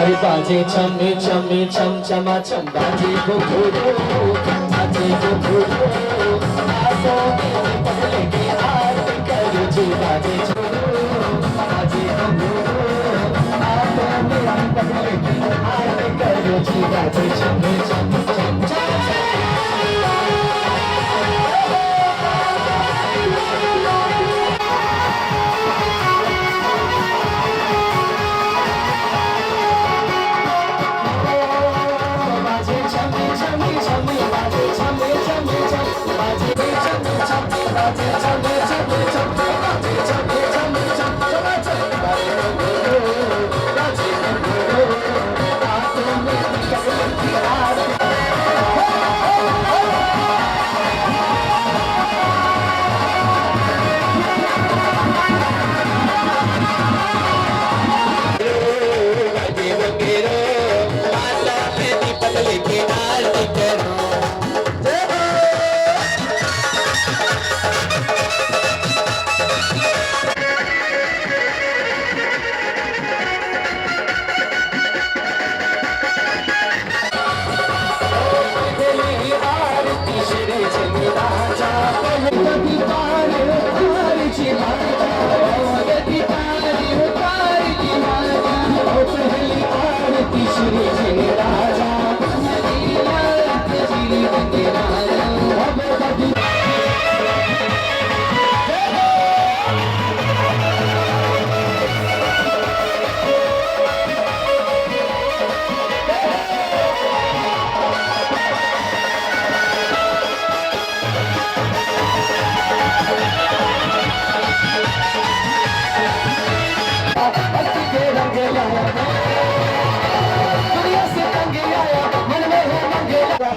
अरे बाजे छमे छमे छम छमा छम बाजे घुघरू बाजे घुघरू आसो में पहले की आरती करो जी बाजे छुरू बाजे घुघरू आसो में पहले की आरती करो जी बाजे छमे छम छम छम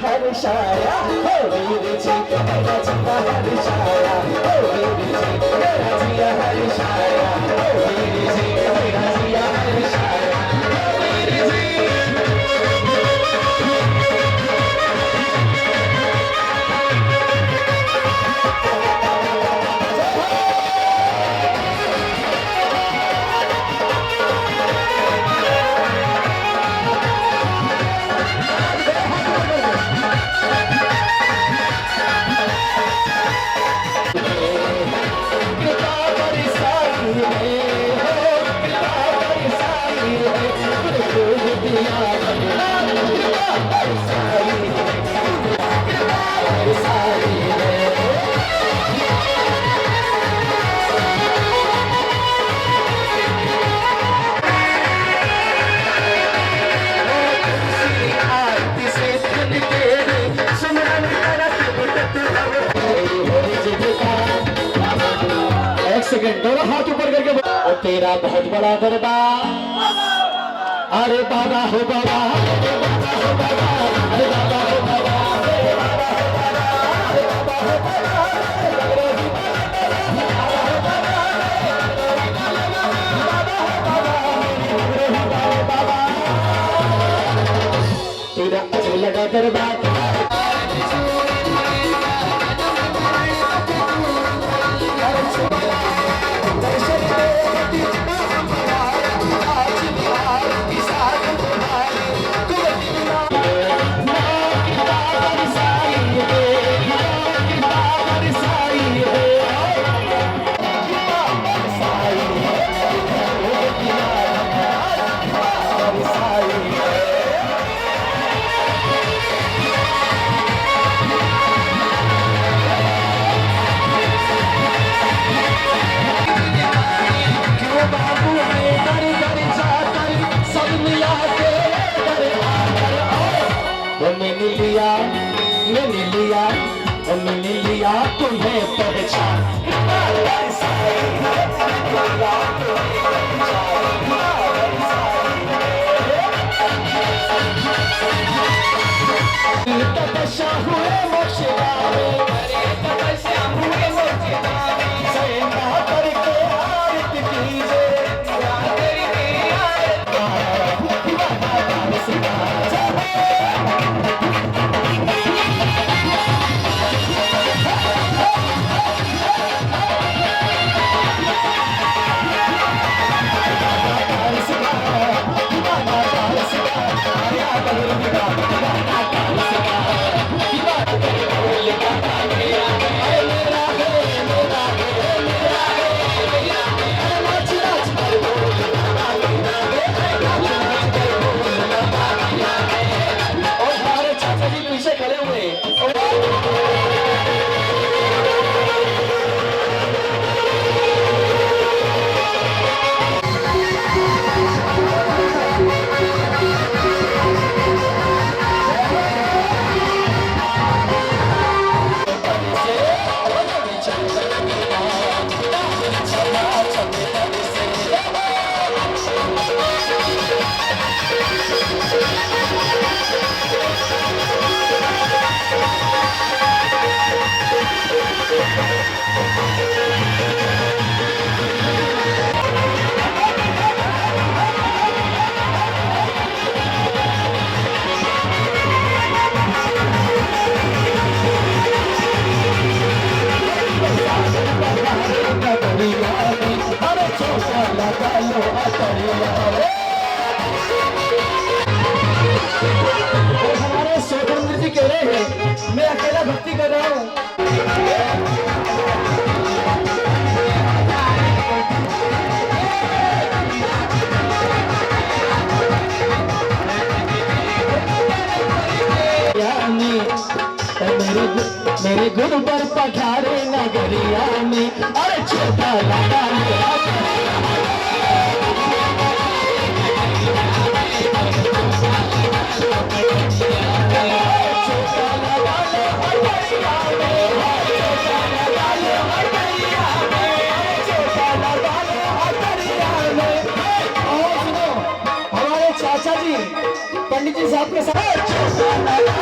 हर्षाया हो वीर जी मेरा जिया हर्षाया हो वीर जी मेरा जिया हर्षाया हो वीर जी मेरा जिया हर्षाया हो वीर जी सेकंड दोनों हाथ ऊपर करके ओ तेरा बहुत बड़ा दरबार अरे बाबा हो बाबा अरे बाबा हो बाबा अरे बाबा हो बाबा अरे बाबा हो बाबा अरे बाबा हो बाबा तेरा अजब लगा दरबार मैंने लिया तुम्हें पहचान तपस्या हुए मोक्ष तपस्या हुए मोक्ष करके आरती कीजिए हमारे स्वतंत्र जी कह रहे हैं मैं अकेला भक्ति कर रहा हूँ। मेरे गुरु पर पठारे नगरिया में अरे छोटा लगा हमारे चाचा जी पंडित जी साहब के साथ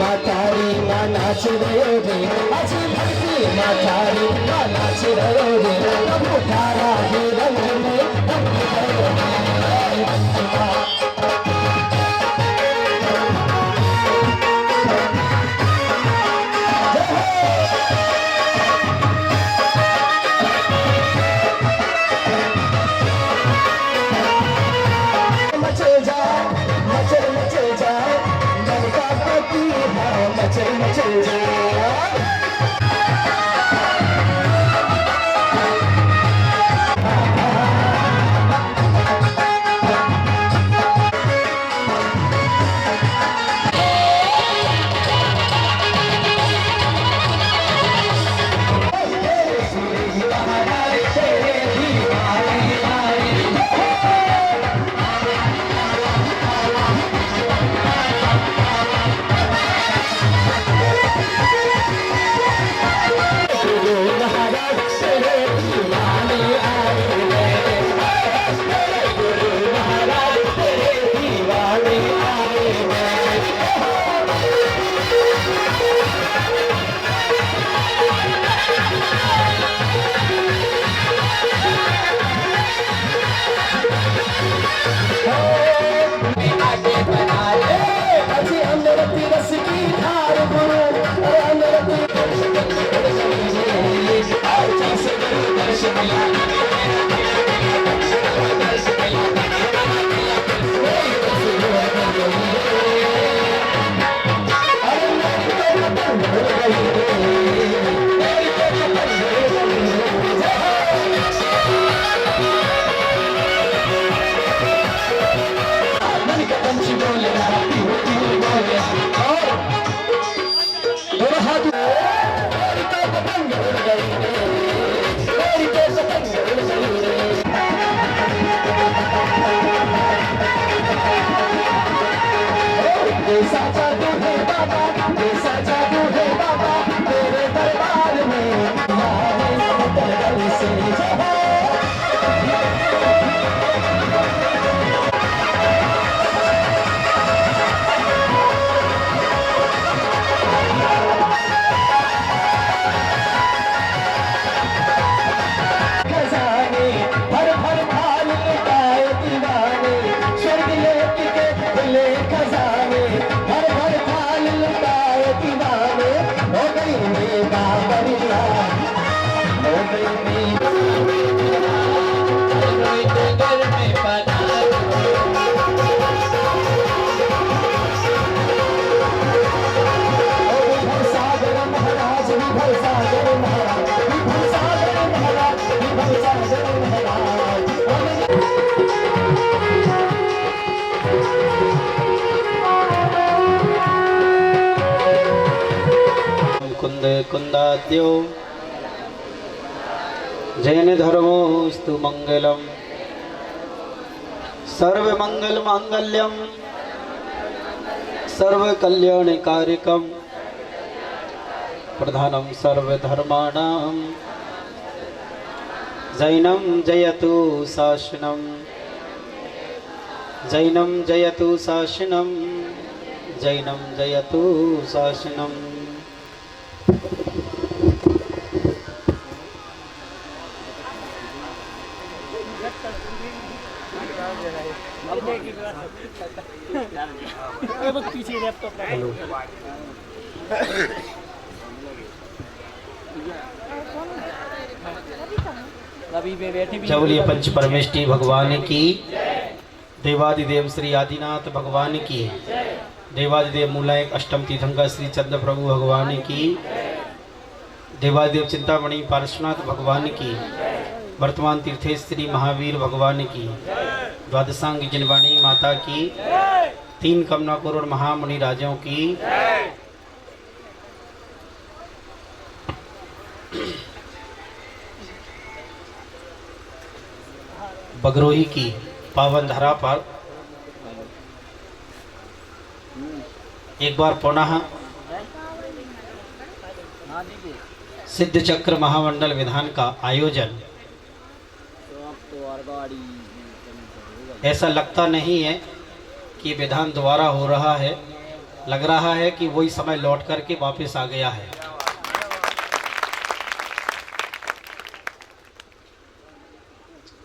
नाच रहे रे अजी भक्ति मातारी नाच रहे रे प्रभु तारा ही रंग में मचे जाए मचे जाए मन का पति मचे जाए कुंदाद्यो जैन धर्मोस्तु मंगलम सर्वमंगल मांगल्यम सर्वकल्याणकारिकम प्रधानं सर्वधर्माणां जैनं जयतु शासनं जैनं जयतु शासनं जैनं जयतु शासनं। चौलिया पंच परमेष्टि भगवान की, देवादिदेव श्री आदिनाथ भगवान की, देवादिदेव मूलायक अष्टम तीर्थंकर श्री चंद्र प्रभु भगवान की, देवादिदेव चिंतामणि पार्श्वनाथ भगवान की, वर्तमान तीर्थेश श्री महावीर भगवान की, द्वादशांग जिनवाणी माता की, 3 कमला करोड़ महामुनि राजों की, बगरोही की पावन धरा पर एक बार पुनः सिद्ध चक्र महामंडल विधान का आयोजन। ऐसा लगता नहीं है कि विधान दोबारा हो रहा है, लग रहा है कि वही समय लौट करके वापस आ गया है।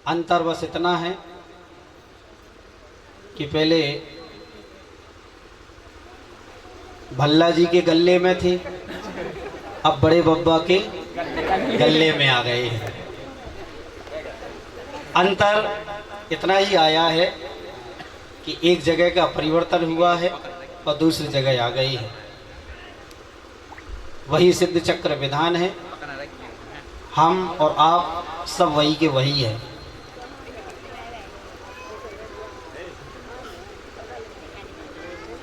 अंतर बस इतना है कि पहले भल्ला जी के गले में थे, अब बड़े बब्बा के गले में आ गए हैं। अंतर इतना ही आया है कि एक जगह का परिवर्तन हुआ है और दूसरी जगह आ गई है। वही सिद्ध चक्र विधान है, हम और आप सब वही के वही है।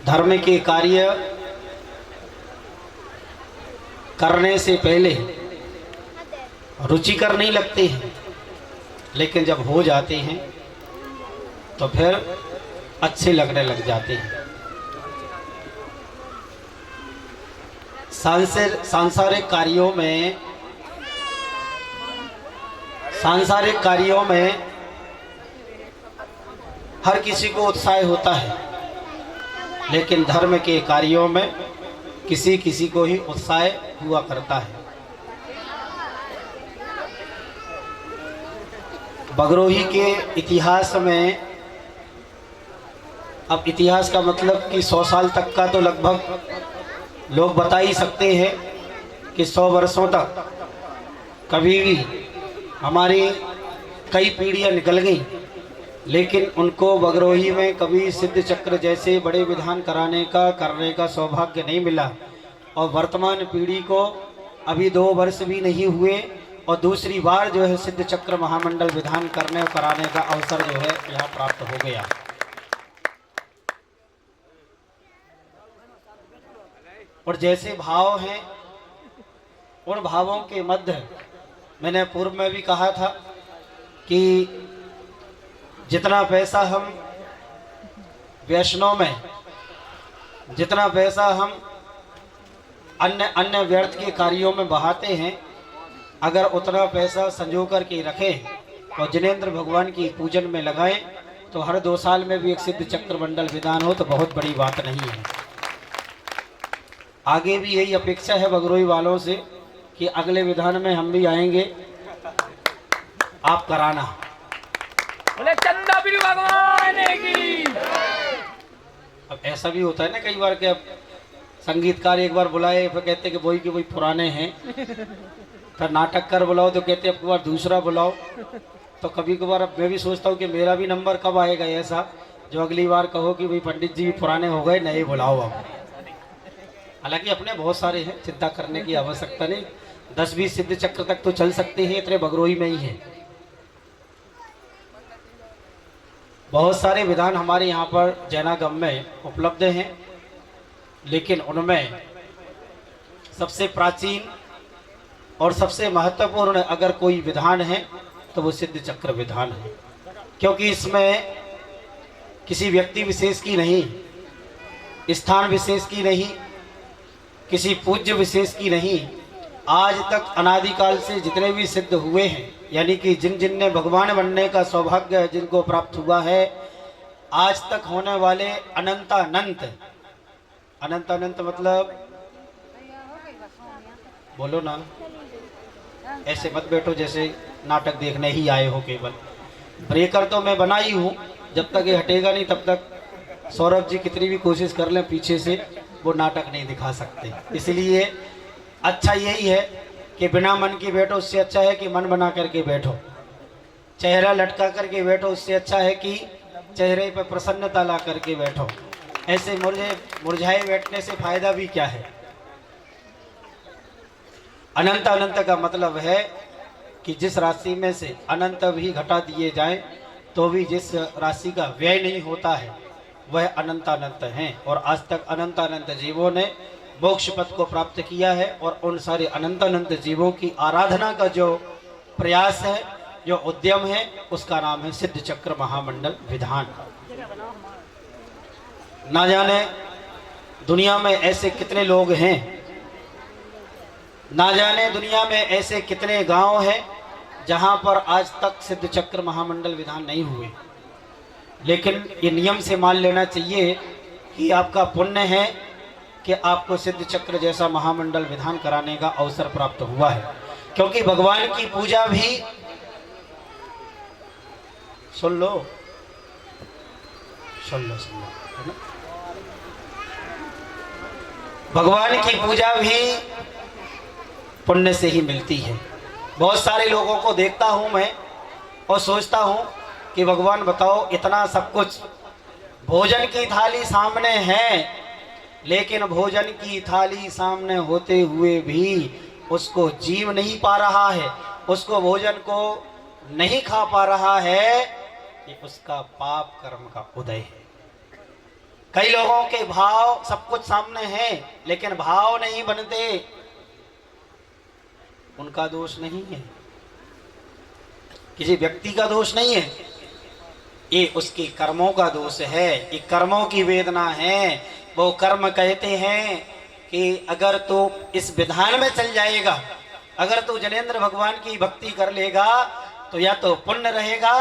धर्म के कार्य करने से पहले रुचिकर नहीं लगते हैं, लेकिन जब हो जाते हैं तो फिर अच्छे लगने लग जाते हैं। सांसारिक कार्यों में हर किसी को उत्साह होता है, लेकिन धर्म के कार्यों में किसी किसी को ही उत्साह हुआ करता है। बगरोही के इतिहास में, अब इतिहास का मतलब कि 100 साल तक का तो लगभग लोग बता ही सकते हैं कि 100 वर्षों तक कभी भी हमारी कई पीढ़ियां निकल गई, लेकिन उनको बगरोही में कभी सिद्ध चक्र जैसे बड़े विधान करने का सौभाग्य नहीं मिला। और वर्तमान पीढ़ी को अभी 2 वर्ष भी नहीं हुए और दूसरी बार जो है सिद्ध चक्र महामंडल विधान करने और कराने का अवसर जो है यहाँ प्राप्त हो गया। और जैसे भाव हैं, उन भावों के मध्य मैंने पूर्व में भी कहा था कि जितना पैसा हम वैष्णव में, जितना पैसा हम अन्य व्यर्थ के कार्यों में बहाते हैं, अगर उतना पैसा संजो कर के रखें और जिनेंद्र भगवान की पूजन में लगाएं तो हर 2 साल में भी एक सिद्ध चक्र मंडल विधान हो तो बहुत बड़ी बात नहीं है। आगे भी यही अपेक्षा है बगरोही वालों से कि अगले विधान में हम भी आएंगे, आप कराना। बोले चंदागिरी भगवान की। अब ऐसा भी होता है ना कई बार कि अब संगीतकार एक बार बुलाए फिर कहते कि वही पुराने हैं, फिर नाटककार बुलाओ तो कहते अब बार दूसरा बुलाओ। तो कभी कभार अब मैं भी सोचता हूँ कि मेरा भी नंबर कब आएगा ऐसा जो अगली बार कहो कि भाई पंडित जी भी पुराने हो गए, नए बुलाओ अब। हालांकि अपने बहुत सारे हैं, चिंता करने की आवश्यकता नहीं। 10-20 सिद्ध चक्र तक तो चल सकते हैं, इतने बगरोही में ही है। बहुत सारे विधान हमारे यहाँ पर जैनागम में उपलब्ध हैं, लेकिन उनमें सबसे प्राचीन और सबसे महत्वपूर्ण अगर कोई विधान है तो वो सिद्ध चक्र विधान है, क्योंकि इसमें किसी व्यक्ति विशेष की नहीं, स्थान विशेष की नहीं, किसी पूज्य विशेष की नहीं, आज तक अनादिकाल से जितने भी सिद्ध हुए हैं, यानी कि जिन जिन ने भगवान बनने का सौभाग्य जिनको प्राप्त हुआ है, आज तक होने वाले अनंतानंत, अनंतानंत मतलब बोलो ना, ऐसे मत बैठो जैसे नाटक देखने ही आए हो केवल। ब्रेकर तो मैं बना ही हूँ, जब तक ये हटेगा नहीं तब तक सौरभ जी कितनी भी कोशिश कर लें पीछे से वो नाटक नहीं दिखा सकते। इसलिए अच्छा यही है कि बिना मन के बैठो, उससे अच्छा है कि मन बना करके बैठो। चेहरा लटका करके बैठो, उससे अच्छा है कि चेहरे पर प्रसन्नता ला करके बैठो। ऐसे मुरझाए बैठने से फायदा भी क्या है। अनंत अनंत का मतलब है कि जिस राशि में से अनंत भी घटा दिए जाएं तो भी जिस राशि का व्यय नहीं होता है वह अनंत अनंत हैं। और आज तक अनंत अनंत जीवों ने मोक्ष पद को प्राप्त किया है, और उन सारे अनंत अनंत जीवों की आराधना का जो प्रयास है, जो उद्यम है, उसका नाम है सिद्ध चक्र महामंडल विधान। ना जाने दुनिया में ऐसे कितने लोग हैं, ना जाने दुनिया में ऐसे कितने गांव हैं जहां पर आज तक सिद्ध चक्र महामंडल विधान नहीं हुए। लेकिन ये नियम से मान लेना चाहिए कि आपका पुण्य है कि आपको सिद्ध चक्र जैसा महामंडल विधान कराने का अवसर प्राप्त हुआ है। क्योंकि भगवान की पूजा भी, सुन लो सुन लो सुन लो, है ना? भगवान की पूजा भी पुण्य से ही मिलती है। बहुत सारे लोगों को देखता हूं मैं और सोचता हूं कि भगवान बताओ, इतना सब कुछ, भोजन की थाली सामने है, लेकिन भोजन की थाली सामने होते हुए भी उसको जीव नहीं पा रहा है, उसको भोजन को नहीं खा पा रहा है, ये उसका पाप कर्म का उदय है। कई लोगों के भाव सब कुछ सामने है लेकिन भाव नहीं बनते, उनका दोष नहीं है, किसी व्यक्ति का दोष नहीं है, ये उसके कर्मों का दोष है, ये कर्मों की वेदना है। वो कर्म कहते हैं कि अगर तू इस विधान में चल जाएगा, अगर तू जनेंद्र भगवान की भक्ति कर लेगा तो या तो पुण्य रहेगा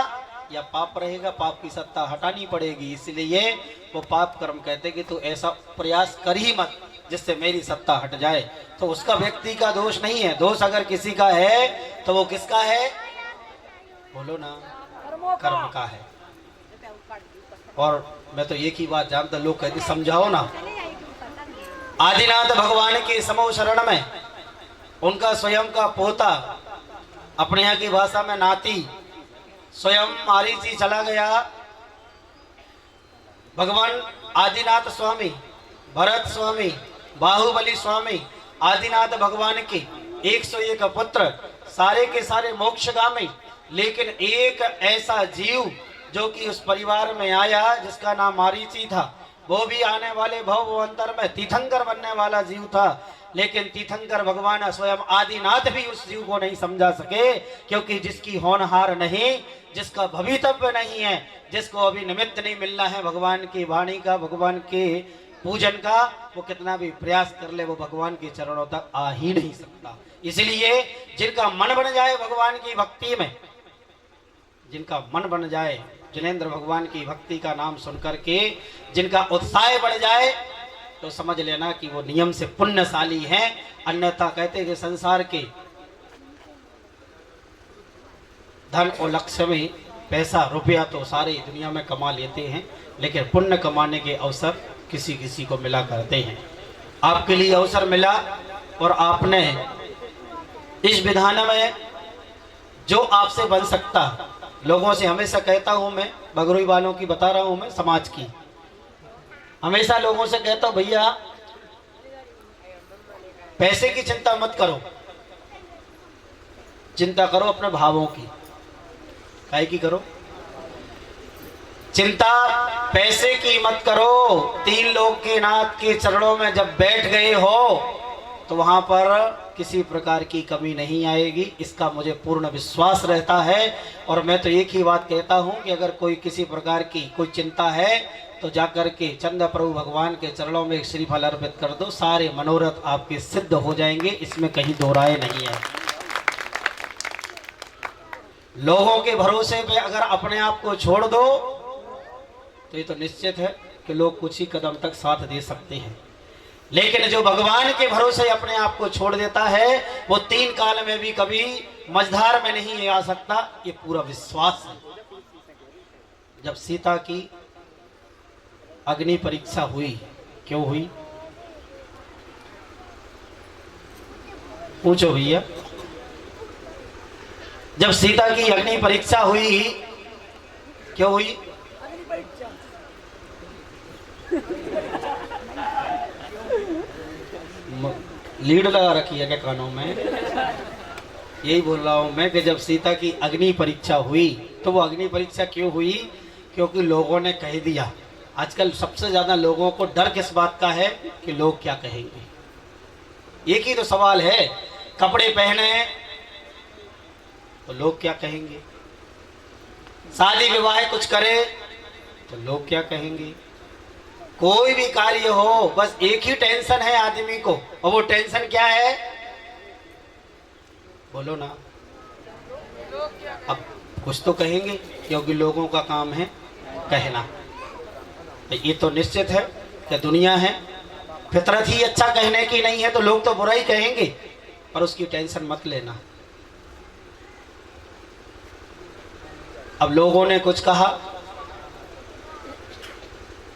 या पाप रहेगा, पाप की सत्ता हटानी पड़ेगी। इसलिए वो पाप कर्म कहते कि तू ऐसा प्रयास कर ही मत जिससे मेरी सत्ता हट जाए। तो उसका व्यक्ति का दोष नहीं है, दोष अगर किसी का है तो वो किसका है, बोलो ना, कर्म का है। और मैं तो एक ही बात जानता, लोग कहते समझाओ ना। आदिनाथ भगवान के समो शरण में उनका स्वयं का पोता, अपने यहाँ की भाषा में नाती, स्वयं मारीची चला गया। भगवान आदिनाथ स्वामी, भरत स्वामी, बाहुबली स्वामी, आदिनाथ भगवान के 101 पुत्र, सारे के सारे मोक्षगामी, लेकिन एक ऐसा जीव जो कि उस परिवार में आया जिसका नाम मारीची था, वो भी आने वाले भवअंतर में तीर्थंकर बनने वाला जीव था। लेकिन तीर्थंकर भगवान स्वयं आदिनाथ भी उस जीव को नहीं समझा सके, क्योंकि जिसकी होनहार नहीं, जिसका भवितव्य नहीं है, जिसको अभी निमित्त नहीं मिलना है भगवान की वाणी का, भगवान के पूजन का, वो कितना भी प्रयास कर ले वो भगवान के चरणों तक आ ही नहीं सकता। इसलिए जिनका मन बन जाए भगवान की भक्ति में, जिनका मन बन जाए जनेंद्र भगवान की भक्ति का नाम सुनकर के, जिनका उत्साह बढ़ जाए, तो समझ लेना कि वो नियम से पुण्यशाली हैं। अन्यथा कहते कि संसार के धन और लक्ष्य में पैसा रुपया तो सारे दुनिया में कमा लेते हैं, लेकिन पुण्य कमाने के अवसर किसी किसी को मिला करते हैं। आपके लिए अवसर मिला और आपने इस विधान में जो आपसे बन सकता, लोगों से हमेशा कहता हूं मैं, बगरोई वालों की बता रहा हूं मैं, समाज की हमेशा लोगों से कहता हूं, भैया पैसे की चिंता मत करो, चिंता करो अपने भावों की। काहे की करो चिंता? पैसे की मत करो। तीन लोग के नाथ के चरणों में जब बैठ गए हो तो वहाँ पर किसी प्रकार की कमी नहीं आएगी, इसका मुझे पूर्ण विश्वास रहता है। और मैं तो एक ही बात कहता हूँ कि अगर कोई किसी प्रकार की कोई चिंता है तो जाकर के चंद्र प्रभु भगवान के चरणों में श्रीफल अर्पित कर दो, सारे मनोरथ आपके सिद्ध हो जाएंगे, इसमें कहीं दो राय नहीं है। लोगों के भरोसे पे अगर अपने आप को छोड़ दो तो ये तो निश्चित है कि लोग कुछ ही कदम तक साथ दे सकते हैं, लेकिन जो भगवान के भरोसे अपने आप को छोड़ देता है वो 3 काल में भी कभी मझधार में नहीं आ सकता, ये पूरा विश्वास है। जब सीता की अग्नि परीक्षा हुई, क्यों हुई पूछो भैया। जब सीता की अग्नि परीक्षा हुई, क्यों हुई? लीड लगा रखी है क्या कानों में? यही बोल रहा हूं मैं कि जब सीता की अग्नि परीक्षा हुई तो वो अग्नि परीक्षा क्यों हुई? क्योंकि लोगों ने कह दिया। आजकल सबसे ज्यादा लोगों को डर किस बात का है कि लोग क्या कहेंगे। एक ही तो सवाल है, कपड़े पहने तो लोग क्या कहेंगे, शादी विवाह कुछ करे तो लोग क्या कहेंगे। कोई भी कार्य हो बस एक ही टेंशन है आदमी को, और वो टेंशन क्या है? बोलो ना। अब कुछ तो कहेंगे क्योंकि लोगों का काम है कहना। ये तो निश्चित है कि दुनिया है, फितरत ही अच्छा कहने की नहीं है तो लोग तो बुरा ही कहेंगे, पर उसकी टेंशन मत लेना। अब लोगों ने कुछ कहा,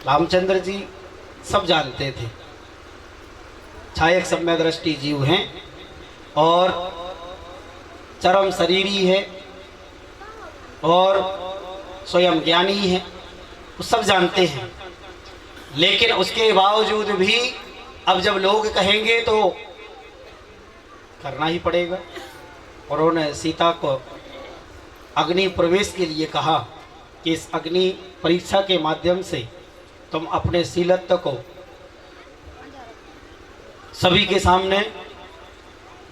रामचंद्र जी सब जानते थे, छायक सम्य दृष्टि जीव हैं और चरम शरीरी है और स्वयं ज्ञानी है, वो सब जानते हैं। लेकिन उसके बावजूद भी अब जब लोग कहेंगे तो करना ही पड़ेगा। और उन्होंने सीता को अग्नि प्रवेश के लिए कहा कि इस अग्नि परीक्षा के माध्यम से तुम अपने शीलत्व को सभी के सामने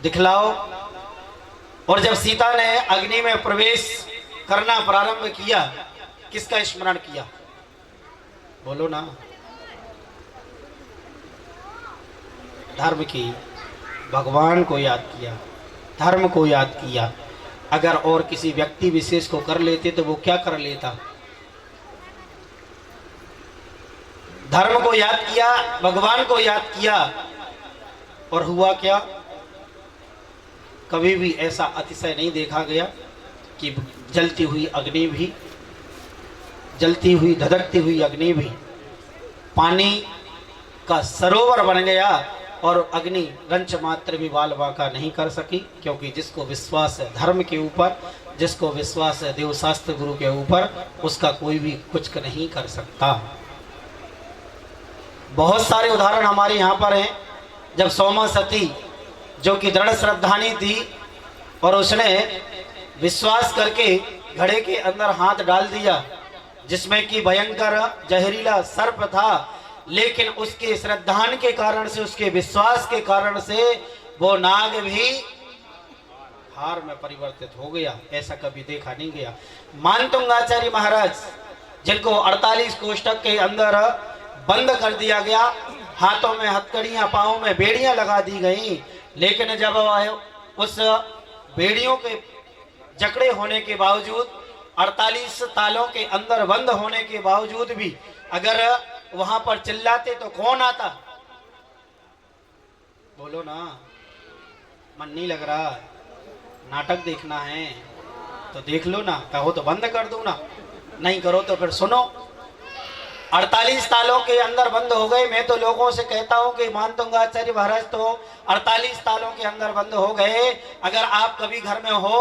दिखलाओ। और जब सीता ने अग्नि में प्रवेश करना प्रारंभ किया, किसका स्मरण किया? बोलो ना। धर्म की, भगवान को याद किया, धर्म को याद किया। अगर और किसी व्यक्ति विशेष को कर लेते तो वो क्या कर लेता? धर्म को याद किया, भगवान को याद किया, और हुआ क्या? कभी भी ऐसा अतिशय नहीं देखा गया कि जलती हुई अग्नि भी, जलती हुई धधकती हुई अग्नि भी पानी का सरोवर बन गया और अग्नि रंच मात्र भी बाल बांका नहीं कर सकी। क्योंकि जिसको विश्वास है धर्म के ऊपर, जिसको विश्वास है देव शास्त्र गुरु के ऊपर, उसका कोई भी कुछ नहीं कर सकता। बहुत सारे उदाहरण हमारे यहाँ पर हैं। जब सोमा सती जो कि दृढ़ श्रद्धानी थी और उसने विश्वास करके घड़े के अंदर हाथ डाल दिया जिसमें कि भयंकर जहरीला सर्प था, लेकिन उसके श्रद्धान के कारण से, उसके विश्वास के कारण से वो नाग भी हार में परिवर्तित हो गया। ऐसा कभी देखा नहीं गया। मानतुंगाचार्य महाराज जिनको 48 कोष्ठक के अंदर बंद कर दिया गया, हाथों में हथकड़ियां, पांवों में बेड़ियां लगा दी गई, लेकिन जब उस बेड़ियों के जकड़े होने के बावजूद, 48 तालों के अंदर बंद होने के बावजूद भी अगर वहां पर चिल्लाते तो कौन आता? बोलो ना। मन नहीं लग रहा, नाटक देखना है तो देख लो ना, कहो तो बंद कर दो ना, नहीं करो तो फिर सुनो। 48 तालों के अंदर बंद हो गए। मैं तो लोगों से कहता हूं कि मानतुंगाचार्य महाराज तो 48 तालों के अंदर बंद हो गए। अगर आप कभी घर में हो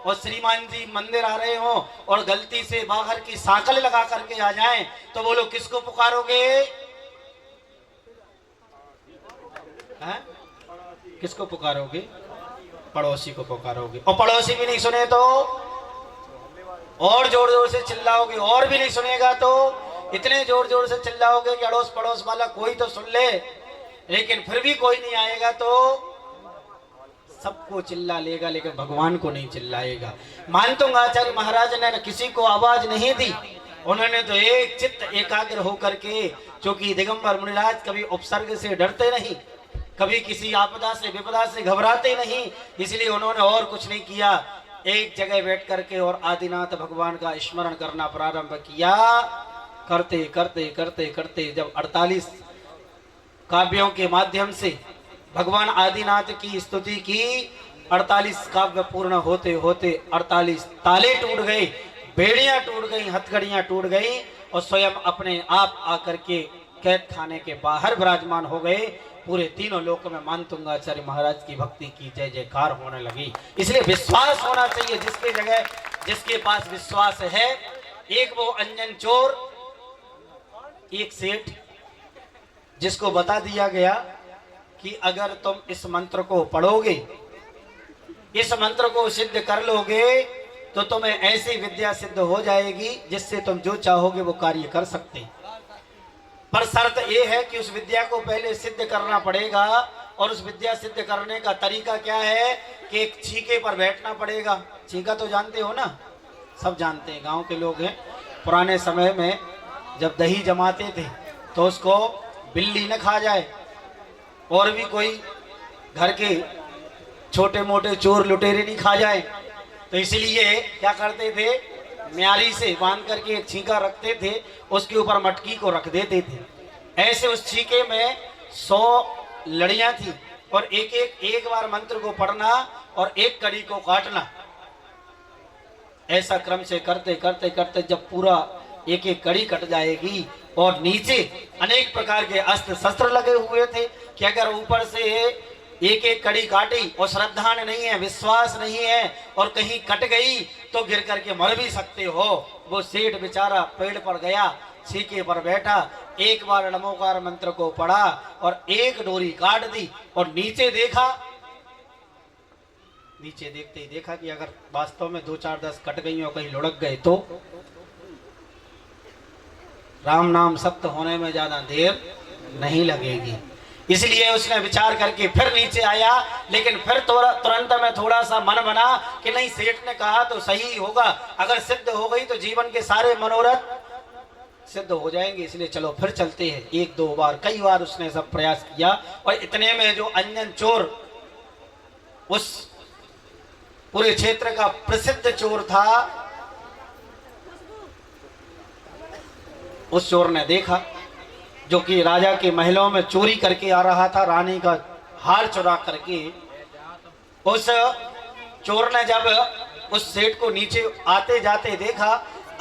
और श्रीमान जी मंदिर आ रहे हो और गलती से बाहर की सांकल लगा करके आ जाएं तो बोलो किसको पुकारोगे? हैं? किसको पुकारोगे? पड़ोसी को पुकारोगे। और पड़ोसी भी नहीं सुने तो और जोर जोर से चिल्लाओगे, और भी नहीं सुनेगा तो इतने जोर जोर से चिल्लाओगे कि अड़ोस पड़ोस वाला कोई तो सुन ले। लेकिन फिर भी कोई नहीं आएगा तो सबको चिल्ला लेगा, लेकिन भगवान को नहीं चिल्लाएगा। मानतुंग आचार्य महाराज ने न किसी को आवाज नहीं दी, उन्होंने तो एक चित्त एकाग्र होकर के, क्योंकि दिगंबर मुनिराज कभी उपसर्ग से डरते नहीं, कभी किसी आपदा से विपदा से घबराते नहीं, इसलिए उन्होंने और कुछ नहीं किया, एक जगह बैठ करके और आदिनाथ भगवान का स्मरण करना प्रारंभ किया। करते करते करते करते जब 48 काव्यों के माध्यम से भगवान आदिनाथ की स्तुति की, 48 काव्य पूर्ण होते होते 48 ताले टूट गए, बेड़ियां टूट गई, हथकड़ियां टूट गई और स्वयं अपने आप आकर के कैद खाने के बाहर विराजमान हो गए। पूरे तीनों लोक में मानतुंगाचार्य महाराज की भक्ति की जय जयकार होने लगी। इसलिए विश्वास होना चाहिए जिसकी जगह, जिसके पास विश्वास है। एक वो अंजन चोर, एक सेठ, जिसको बता दिया गया कि अगर तुम इस मंत्र को पढ़ोगे, इस मंत्र को सिद्ध कर लोगे, तो तुम्हें ऐसी विद्या सिद्ध हो जाएगी जिससे तुम जो चाहोगे वो कार्य कर सकते। पर शर्त यह है कि उस विद्या को पहले सिद्ध करना पड़ेगा, और उस विद्या सिद्ध करने का तरीका क्या है कि एक छीके पर बैठना पड़ेगा। छीका तो जानते हो ना, सब जानते हैं, गांव के लोग हैं। पुराने समय में जब दही जमाते थे तो उसको बिल्ली न खा जाए और भी कोई घर के छोटे मोटे चोर लुटेरे नहीं खा जाए, तो इसलिए क्या करते थे, म्यारी से बांध करके एक छीका रखते थे, उसके ऊपर मटकी को रख देते थे। ऐसे उस छीके में 100 लड़ियां थी और एक बार मंत्र को पढ़ना और एक कड़ी को काटना। ऐसा क्रम से करते करते करते जब पूरा एक एक कड़ी कट जाएगी और नीचे अनेक प्रकार के अस्त्र शस्त्र लगे हुए थे कि अगर ऊपर से एक एक कड़ी काटी और श्रद्धा नहीं है, विश्वास नहीं है और कहीं कट गई तो गिर करके मर भी सकते हो। वो सेठ बेचारा पेड़ पर गया, छीके पर बैठा, एक बार नमोकार मंत्र को पढ़ा और एक डोरी काट दी और नीचे देखा। नीचे देखते ही देखा कि अगर वास्तव में 2 4 10 कट गई और कहीं लुढ़क गए तो राम नाम सत्य होने में ज्यादा देर नहीं लगेगी। इसलिए उसने विचार करके फिर नीचे आया, लेकिन फिर तुरंत में थोड़ा सा मन बना कि नहीं, सेठ ने कहा तो सही होगा, अगर सिद्ध हो गई तो जीवन के सारे मनोरथ सिद्ध हो जाएंगे, इसलिए चलो फिर चलते हैं। 1 2 बार, कई बार उसने सब प्रयास किया और इतने में जो अंजन चोर, उस पूरे क्षेत्र का प्रसिद्ध चोर था, उस चोर ने देखा, जो कि राजा के महलों में चोरी करके आ रहा था, रानी का हार चुरा करके। उस चोर ने जब उस सेठ को नीचे आते जाते देखा,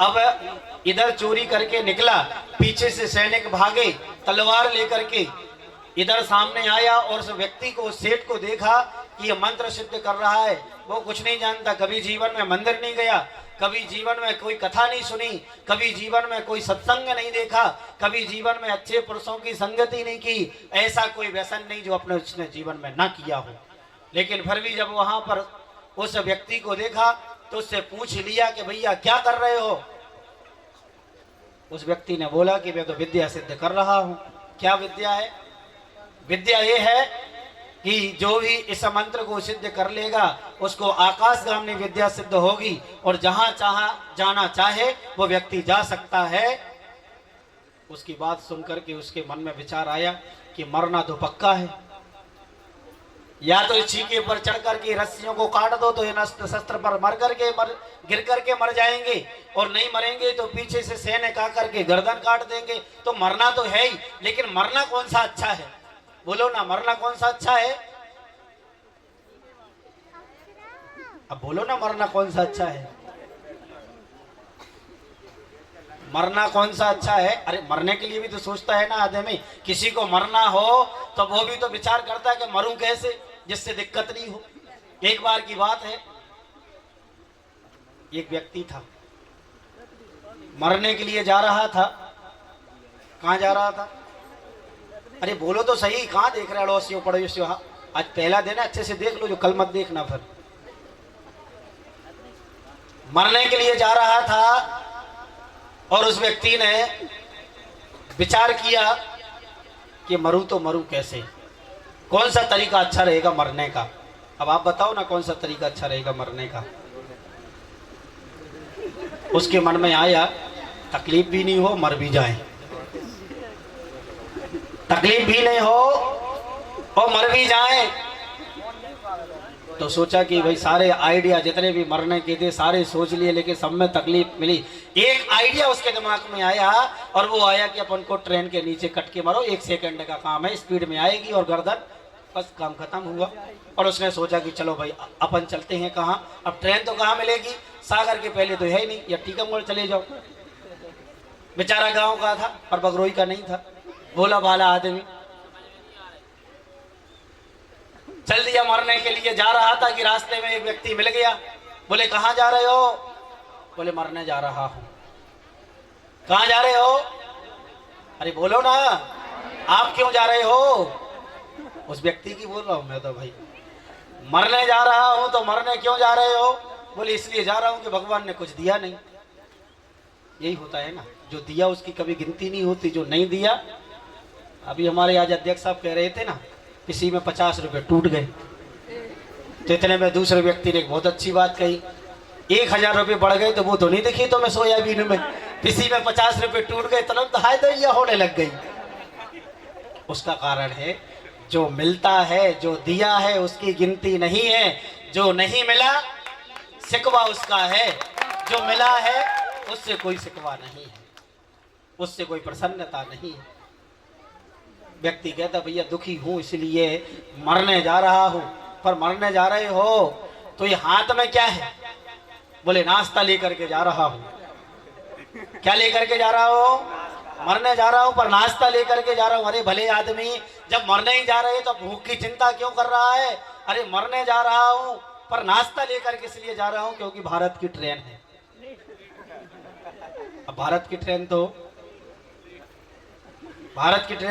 अब इधर चोरी करके निकला, पीछे से सैनिक भागे तलवार लेकर के, इधर सामने आया और उस व्यक्ति को, उस सेठ को देखा कि ये मंत्र सिद्ध कर रहा है। वो कुछ नहीं जानता, कभी जीवन में मंदिर नहीं गया, कभी जीवन में कोई कथा नहीं सुनी, कभी जीवन में कोई सत्संग नहीं देखा, कभी जीवन में अच्छे पुरुषों की संगति नहीं की, ऐसा कोई व्यसन नहीं जो अपने उसने जीवन में ना किया हो। लेकिन फिर भी जब वहां पर उस व्यक्ति को देखा तो उससे पूछ लिया कि भैया क्या कर रहे हो। उस व्यक्ति ने बोला कि मैं तो विद्या सिद्ध कर रहा हूं। क्या विद्या है? विद्या ये है कि जो भी इस मंत्र को सिद्ध कर लेगा उसको आकाशगामी विद्या सिद्ध होगी और जहां जाना चाहे वो व्यक्ति जा सकता है। उसकी बात सुनकर के उसके मन में विचार आया कि मरना तो पक्का है, या तो इस छीके पर चढ़ करके रस्सियों को काट दो तो इन अस्त्र शस्त्र पर गिर करके मर जाएंगे, और नहीं मरेंगे तो पीछे से सैनिक आकर के गर्दन काट देंगे। तो मरना तो है ही, लेकिन मरना कौन सा अच्छा है? बोलो ना, मरना कौन सा अच्छा है? अब बोलो ना, मरना कौन सा अच्छा है? मरना कौन सा अच्छा है? अरे मरने के लिए भी तो सोचता है ना आदमी। किसी को मरना हो तो वो भी तो विचार करता है कि मरूं कैसे जिससे दिक्कत नहीं हो। एक बार की बात है, एक व्यक्ति था, मरने के लिए जा रहा था। कहां जा रहा था? अरे बोलो तो सही, कहां देख रहे अड़ोसियों पड़ोसियों? आज पहला दिन है, अच्छे से देख लो, जो कल मत देखना। फिर मरने के लिए जा रहा था और उस व्यक्ति ने विचार किया कि मरूं तो मरूं कैसे। कौन सा तरीका अच्छा रहेगा मरने का? अब आप बताओ ना, कौन सा तरीका अच्छा रहेगा मरने का? उसके मन में आया तकलीफ भी नहीं हो, मर भी जाए, तकलीफ भी नहीं हो और मर भी जाए। तो सोचा कि भाई सारे आइडिया जितने भी मरने के थे सारे सोच लिए, लेकिन सब में तकलीफ मिली। एक आइडिया उसके दिमाग में आया और वो आया कि अपन को ट्रेन के नीचे कट के मारो, 1 सेकंड का काम है, स्पीड में आएगी और गर्दन, बस काम खत्म हुआ। और उसने सोचा कि चलो भाई अपन चलते हैं कहाँ, अब ट्रेन तो कहाँ मिलेगी, सागर के पहले तो है ही नहीं, या टीकमगढ़ चले जाओ। बेचारा गाँव का था पर बगरोई का नहीं था, भोला भाला आदमी चल दिया मरने के लिए। जा रहा था कि रास्ते में एक व्यक्ति मिल गया। बोले कहाँ जा रहे हो? बोले मरने जा रहा हूं। कहाँ जा रहे हो? अरे बोलो ना, आप क्यों जा रहे हो? उस व्यक्ति की बोल रहा हूं मैं तो भाई, मरने जा रहा हूं। तो मरने क्यों जा रहे हो? बोले इसलिए जा रहा हूं कि भगवान ने कुछ दिया नहीं। यही होता है ना, जो दिया उसकी कभी गिनती नहीं होती, जो नहीं दिया। अभी हमारे आज अध्यक्ष साहब कह रहे थे ना, किसी में 50 रुपए टूट गए, तो इतने में दूसरे व्यक्ति ने एक बहुत अच्छी बात कही, 1000 रुपए बढ़ गए तो वो तो नहीं दिखी तो मैं सोयाबीन में, किसी में 50 रुपए टूट गए तुरंत हाय दैया होने लग गई। उसका कारण है जो मिलता है, जो दिया है उसकी गिनती नहीं है, जो नहीं मिला शिकवा उसका है, जो मिला है उससे कोई शिकवा नहीं है, उससे कोई प्रसन्नता नहीं है। व्यक्ति कहता भैया दुखी हूं इसलिए मरने जा रहा हूं। पर मरने जा रहे हो तो ये हाथ में क्या है? बोले नाश्ता लेकर के जा रहा हूं। क्या लेकर के जा रहा हो? मरने जा रहा हूं पर नाश्ता लेकर के जा रहा हूं। अरे भले आदमी, जब मरने ही जा रहे तो भूख की चिंता क्यों कर रहा है? अरे मरने जा रहा हूं पर नाश्ता लेकर के इसलिए जा रहा हूं क्योंकि भारत की ट्रेन है। अब भारत की ट्रेन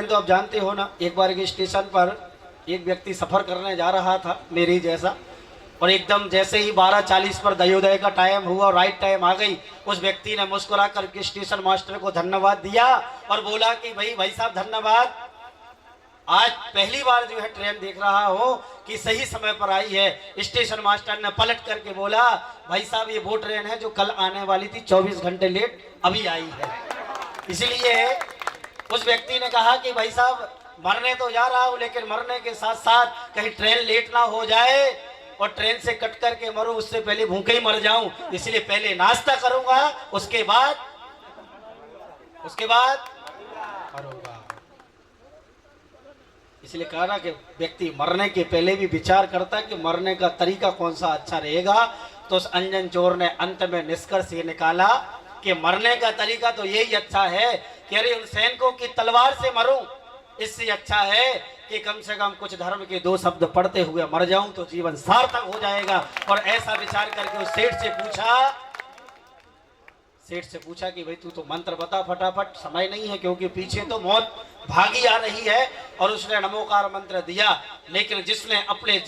तो आप जानते हो ना। एक बार के स्टेशन पर एक व्यक्ति सफर करने जा रहा था मेरी जैसा, और एकदम जैसे ही 12:40 पर दयोदय का टाइम हुआ और राइट टाइम आ गई, उस व्यक्ति ने मुस्कुरा करके स्टेशन मास्टर को धन्यवाद दिया और बोला कि भाई साहब धन्यवाद, आज पहली बार जो है ट्रेन देख रहा हूं कि सही समय पर आई है। स्टेशन मास्टर ने पलट करके बोला भाई साहब ये वो ट्रेन है जो कल आने वाली थी, 24 घंटे लेट अभी आई है। इसलिए उस व्यक्ति ने कहा कि भाई साहब मरने तो जा रहा हूं लेकिन मरने के साथ साथ कहीं ट्रेन लेट ना हो जाए और ट्रेन से कट करके मरूं, उससे पहले भूखे ही मर जाऊं, इसलिए पहले नाश्ता करूंगा उसके बाद करूंगा। इसलिए कहा ना कि व्यक्ति मरने के पहले भी विचार करता है कि मरने का तरीका कौन सा अच्छा रहेगा। तो उस अंजन चोर ने अंत में निष्कर्ष ये निकाला कि मरने का तरीका तो यही अच्छा है कि अरे उन सैनिकों की तलवार से मरूं, इससे अच्छा है कि कम से कम कुछ धर्म के 2 शब्द पढ़ते हुए मर जाऊं तो जीवन सार्थक हो जाएगा। और ऐसा विचार करके उस सेठ से पूछा कि भाई तू तो मंत्र बता फटाफट, समय नहीं है क्योंकि पीछे तो मौत भागी आ रही है। और उसने नमोकार मंत्र दिया, लेकिन जिसने अपने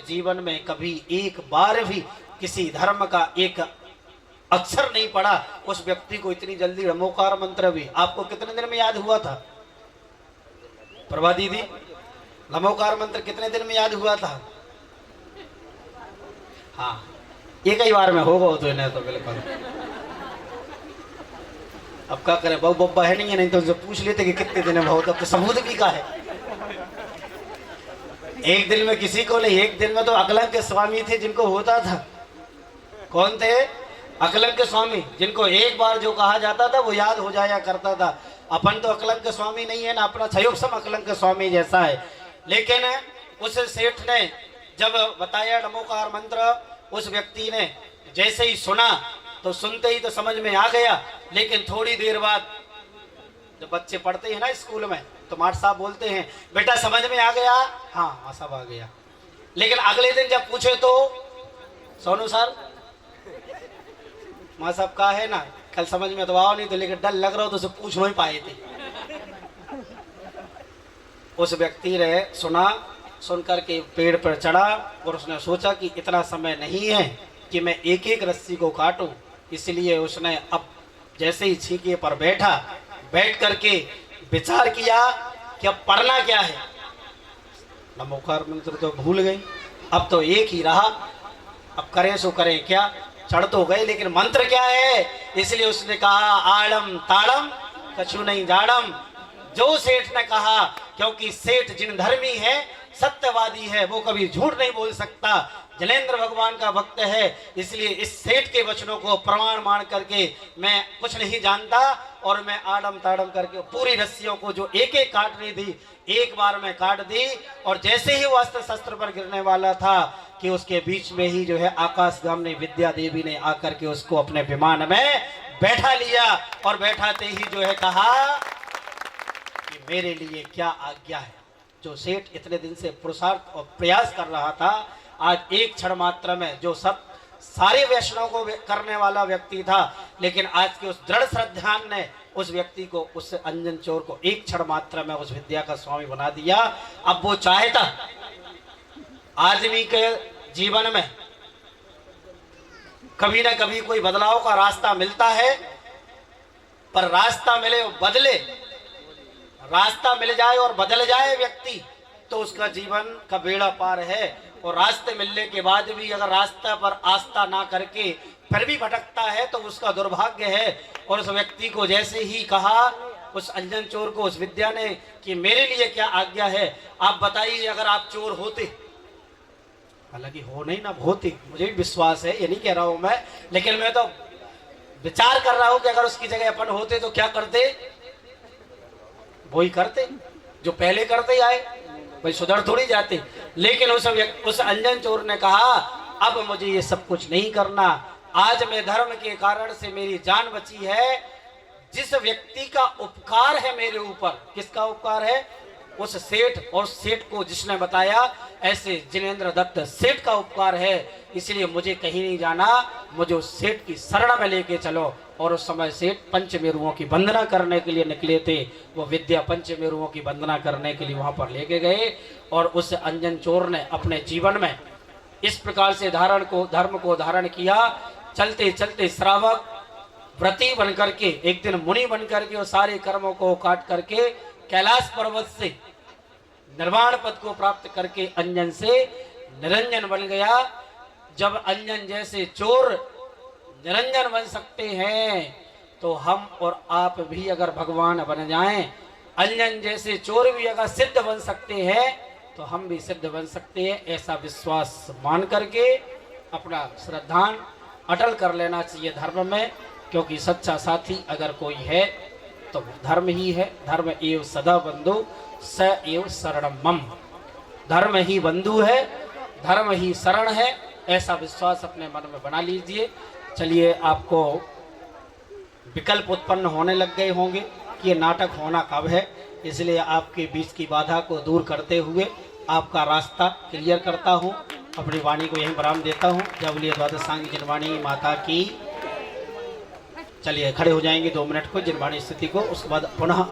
जीवन में कभी एक बार भी किसी धर्म का एक अक्षर नहीं पढ़ा, उस व्यक्ति को इतनी जल्दी नमोकार मंत्र भी आपको कितने दिन में याद हुआ था? प्रभा दीदी, नमोकार मंत्र कितने दिन में याद हुआ था? हाँ, एक ही बार में होगा तो इन्हें तो बिल्कुल। अब क्या करें, बहु बब्बा है नहीं तो उनसे पूछ लेते कि कितने दिन में बहुत, अब तो सबूत भी का है। एक दिन में किसी को नहीं, एक दिन में तो अकलंक के स्वामी थे जिनको होता था। कौन थे? अकलंक के स्वामी, जिनको एक बार जो कहा जाता था वो याद हो जाया करता था। अपन तो अकलंक के स्वामी नहीं है ना, अपना छयोक्षम अकलंक के स्वामी जैसा है। लेकिन उस सेठ ने जब बताया नमोकार मंत्र, उस व्यक्ति ने जैसे ही सुना तो सुनते ही तो समझ में आ गया, लेकिन थोड़ी देर बाद जब बच्चे पढ़ते हैं ना स्कूल में तो मास्टर साहब बोलते हैं बेटा समझ में आ गया? हाँ माँ साहब आ गया। लेकिन अगले दिन जब पूछे तो सोनू सर माँ साहब का है ना, कल समझ में तो आओ नहीं तो, लेकिन डर लग रहा हो तो उसे पूछ नहीं पाए थे। उस व्यक्ति ने सुना, सुनकर के पेड़ पर चढ़ा और उसने सोचा कि इतना समय नहीं है कि मैं एक एक रस्सी को काटूं। इसलिए उसने अब जैसे ही छीके पर बैठ करके विचार किया कि अब पढ़ना क्या है। नमोकार मंत्र तो भूल गई, अब तो एक ही रहा, अब करें सो करें क्या, चढ़ तो गए लेकिन मंत्र क्या है। इसलिए उसने कहा आड़म ताड़म कछु नहीं जाड़म। जो सेठ ने कहा, क्योंकि सेठ जिन धर्मी है, सत्यवादी है, वो कभी झूठ नहीं बोल सकता, जलेंद्र भगवान का भक्त है, इसलिए इस सेठ के वचनों को प्रमाण मान करके मैं कुछ नहीं जानता और मैं आड़म ताड़म करके पूरी रस्सियों को जो एक एक काटनी थी एक बार में काट दी। और जैसे ही वो अस्त्र शस्त्र पर गिरने वाला था कि उसके बीच में ही जो है आकाशगामिनी विद्या देवी ने आकर के उसको अपने विमान में बैठा लिया और बैठाते ही जो है कहा कि मेरे लिए क्या आज्ञा है। जो सेठ इतने दिन से पुरुषार्थ और प्रयास कर रहा था, आज एक क्षण मात्र में जो सब सारे वैष्णव को करने वाला व्यक्ति था, लेकिन आज के उस दृढ़ श्रद्धान ने उस व्यक्ति को, उस अंजन चोर को एक क्षण मात्र में उस विद्या का स्वामी बना दिया। अब वो चाहता, आदमी के जीवन में कभी ना कभी कोई बदलाव का रास्ता मिलता है, पर रास्ता मिले बदले, रास्ता मिल जाए और बदल जाए व्यक्ति तो उसका जीवन का बेड़ा पार है। और रास्ते मिलने के बाद भी अगर रास्ता पर आस्था ना करके फिर भी भटकता है तो उसका दुर्भाग्य है। और उस व्यक्ति को जैसे ही कहा, उस अंजन चोर को उस विद्या ने कि मेरे लिए क्या आज्ञा है, आप बताइए अगर आप चोर होते। हालांकि हो नहीं ना होते, मुझे भी विश्वास है, ये नहीं कह रहा हूं मैं, लेकिन मैं तो विचार कर रहा हूं कि अगर उसकी जगह अपन होते तो क्या करते। वही करते जो पहले करते आए, भाई सुधर थोड़ी जाते। लेकिन उस अंजन चोर ने कहा अब मुझे ये सब कुछ नहीं करना, आज मैं धर्म के कारण से मेरी जान बची है। जिस व्यक्ति का उपकार है मेरे ऊपर, किसका उपकार है, उस सेठ, और सेठ को जिसने बताया ऐसे जिनेंद्र दत्त सेठ का उपकार है, इसलिए मुझे कहीं नहीं जाना, मुझे उस सेठ की शरण में लेके चलो। और उस समय सेठ पंचमेरुओं की वंदना करने के लिए निकले थे, वो विद्या पंचमेरुओं की वंदना करने के लिए वहां पर लेके गए। और उस अंजन चोर ने अपने जीवन में इस प्रकार से धर्म को धारण किया। चलते चलते श्रावक व्रती बन करके, एक दिन मुनि बन करके और सारे कर्मों को काट करके कैलाश पर्वत से निर्वाण पद को प्राप्त करके अंजन से निरंजन बन गया। जब अंजन जैसे चोर निरंजन बन सकते हैं तो हम और आप भी अगर भगवान बन जाएं, अंजन जैसे चोर भी अगर सिद्ध बन सकते हैं तो हम भी सिद्ध बन सकते हैं। ऐसा विश्वास मान करके अपना श्रद्धान अटल कर लेना चाहिए धर्म में, क्योंकि सच्चा साथी अगर कोई है तो धर्म ही है। धर्म एव सदा बंधु स एव शरणम मम। धर्म ही बंधु है, धर्म ही शरण है, ऐसा विश्वास अपने मन में बना लीजिए। चलिए, आपको विकल्प उत्पन्न होने लग गए होंगे कि ये नाटक होना कब है, इसलिए आपके बीच की बाधा को दूर करते हुए आपका रास्ता क्लियर करता हूँ। अपनी वाणी को यहीं विराम देता हूँ। जब लिए द्वादशांगी जिनवाणी माता की। चलिए खड़े हो जाएंगे 2 मिनट को जिनवाणी स्थिति को, उसके बाद पुनः